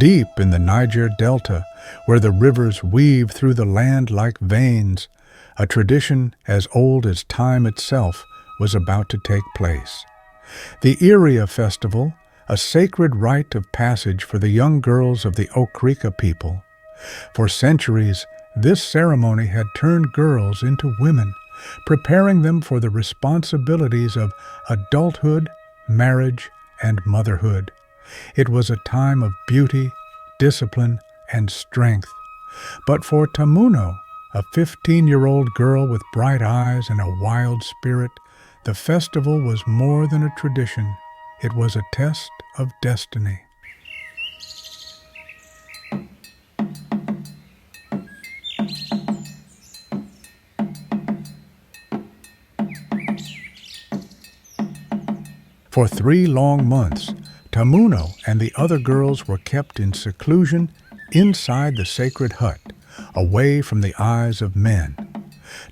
deep in the Niger Delta, where the rivers weave through the land like veins, a tradition as old as time itself was about to take place. The Iria Festival, a sacred rite of passage for the young girls of the Okrika people. For centuries, this ceremony had turned girls into women, preparing them for the responsibilities of adulthood, marriage, and motherhood. It was a time of beauty, discipline, and strength. But for Tamuno, a 15-year-old girl with bright eyes and a wild spirit, the festival was more than a tradition. It was a test of destiny. For 3 long months, Tamuno and the other girls were kept in seclusion inside the sacred hut, away from the eyes of men.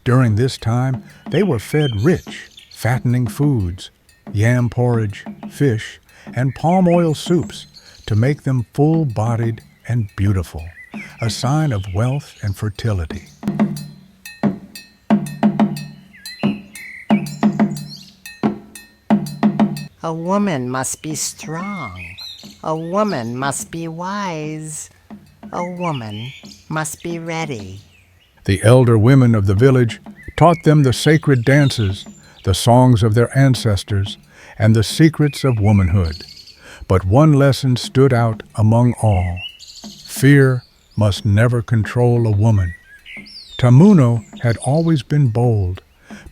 During this time, they were fed rich, fattening foods, yam porridge, fish, and palm oil soups to make them full-bodied and beautiful, a sign of wealth and fertility. A woman must be strong. A woman must be wise. A woman must be ready. The elder women of the village taught them the sacred dances, the songs of their ancestors, and the secrets of womanhood. But one lesson stood out among all. Fear must never control a woman. Tamuno had always been bold,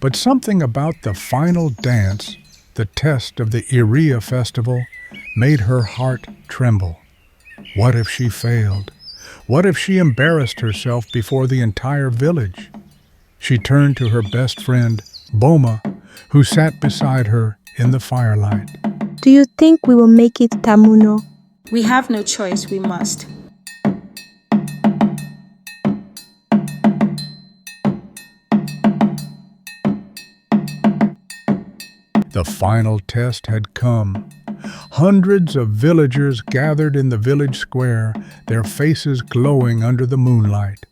but something about the final dance, the test of the Iria Festival, made her heart tremble. What if she failed? What if she embarrassed herself before the entire village? She turned to her best friend, Boma, who sat beside her in the firelight. Do you think we will make it, Tamuno? We have no choice, we must. The final test had come. Hundreds of villagers gathered in the village square, their faces glowing under the moonlight.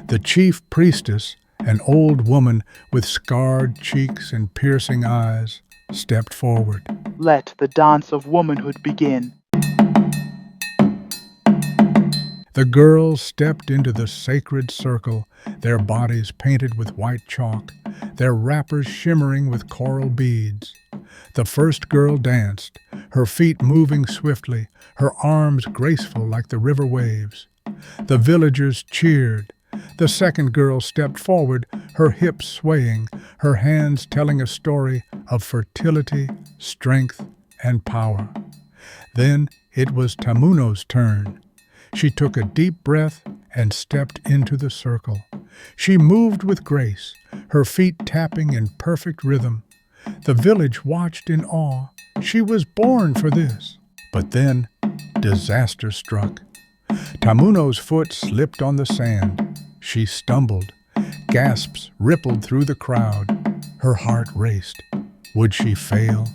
The chief priestess, an old woman with scarred cheeks and piercing eyes, stepped forward. Let the dance of womanhood begin. The girls stepped into the sacred circle, their bodies painted with white chalk, their wrappers shimmering with coral beads. The first girl danced, her feet moving swiftly, her arms graceful like the river waves. The villagers cheered. The second girl stepped forward, her hips swaying, her hands telling a story of fertility, strength, and power. Then it was Tamuno's turn. She took a deep breath and stepped into the circle. She moved with grace, her feet tapping in perfect rhythm. The village watched in awe. She was born for this. But then, disaster struck. Tamuno's foot slipped on the sand. She stumbled. Gasps rippled through the crowd. Her heart raced. Would she fail?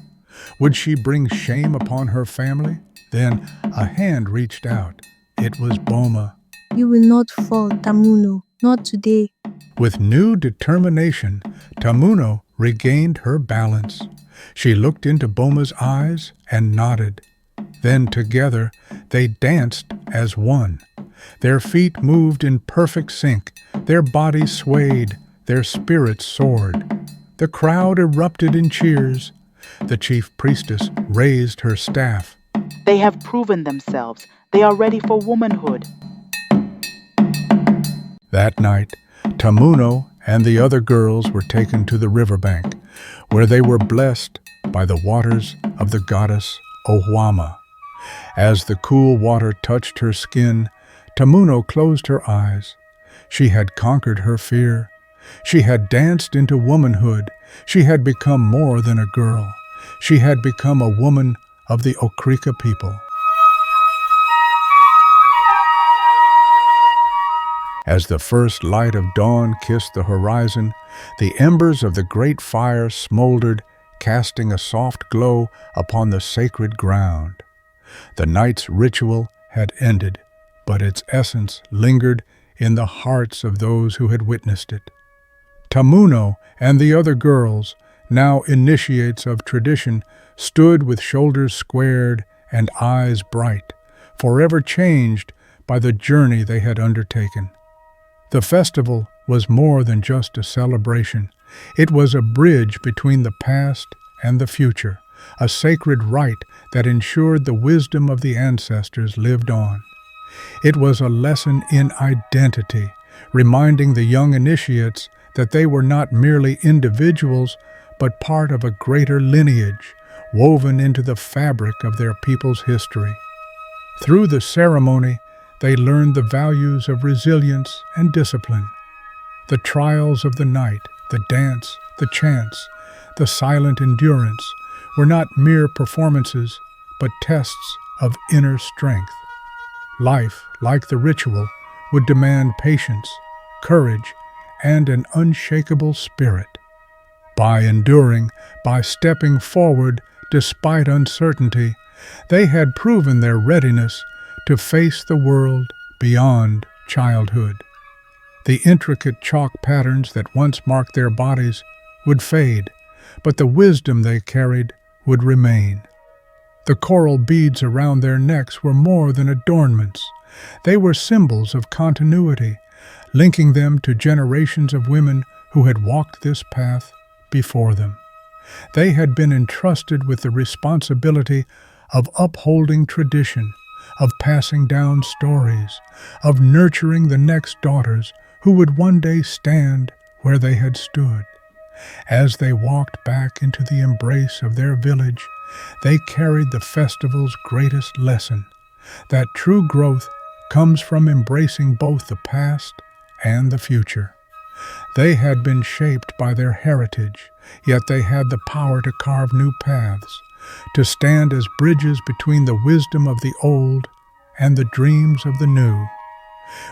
Would she bring shame upon her family? Then a hand reached out. It was Boma. You will not fall, Tamuno. Not today. With new determination, Tamuno regained her balance. She looked into Boma's eyes and nodded. Then together they danced as one. Their feet moved in perfect sync. Their bodies swayed. Their spirits soared. The crowd erupted in cheers. The chief priestess raised her staff. They have proven themselves. They are ready for womanhood. That night, Tamuno and the other girls were taken to the riverbank, where they were blessed by the waters of the goddess Ohuama. As the cool water touched her skin, Tamuno closed her eyes. She had conquered her fear. She had danced into womanhood. She had become more than a girl. She had become a woman of the Okrika people. As the first light of dawn kissed the horizon, the embers of the great fire smoldered, casting a soft glow upon the sacred ground. The night's ritual had ended, but its essence lingered in the hearts of those who had witnessed it. Tamuno and the other girls, now initiates of tradition, stood with shoulders squared and eyes bright, forever changed by the journey they had undertaken. The festival was more than just a celebration. It was a bridge between the past and the future, a sacred rite that ensured the wisdom of the ancestors lived on. It was a lesson in identity, reminding the young initiates that they were not merely individuals, but part of a greater lineage, woven into the fabric of their people's history. Through the ceremony, they learned the values of resilience and discipline. The trials of the night, the dance, the chants, the silent endurance were not mere performances, but tests of inner strength. Life, like the ritual, would demand patience, courage, and an unshakable spirit. By enduring, by stepping forward despite uncertainty, they had proven their readiness to face the world beyond childhood. The intricate chalk patterns that once marked their bodies would fade, but the wisdom they carried would remain. The coral beads around their necks were more than adornments. They were symbols of continuity, linking them to generations of women who had walked this path before them. They had been entrusted with the responsibility of upholding tradition, of passing down stories, of nurturing the next daughters who would one day stand where they had stood. As they walked back into the embrace of their village, they carried the festival's greatest lesson, that true growth comes from embracing both the past and the future. They had been shaped by their heritage, yet they had the power to carve new paths, to stand as bridges between the wisdom of the old and the dreams of the new.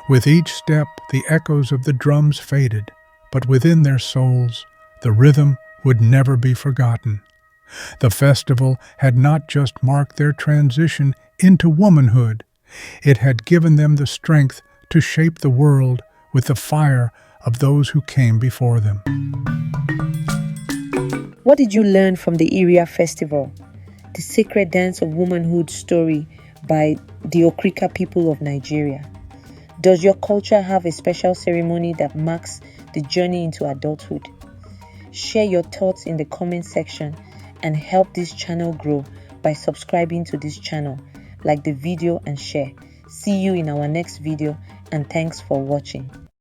With each step, the echoes of the drums faded, but within their souls, the rhythm would never be forgotten. The festival had not just marked their transition into womanhood, it had given them the strength to shape the world with the fire of those who came before them. What did you learn from the Iria Festival, the sacred dance of womanhood story by the Okrika people of Nigeria? Does your culture have a special ceremony that marks the journey into adulthood? Share your thoughts in the comment section and help this channel grow by subscribing to this channel, like the video and share. See you in our next video, and thanks for watching.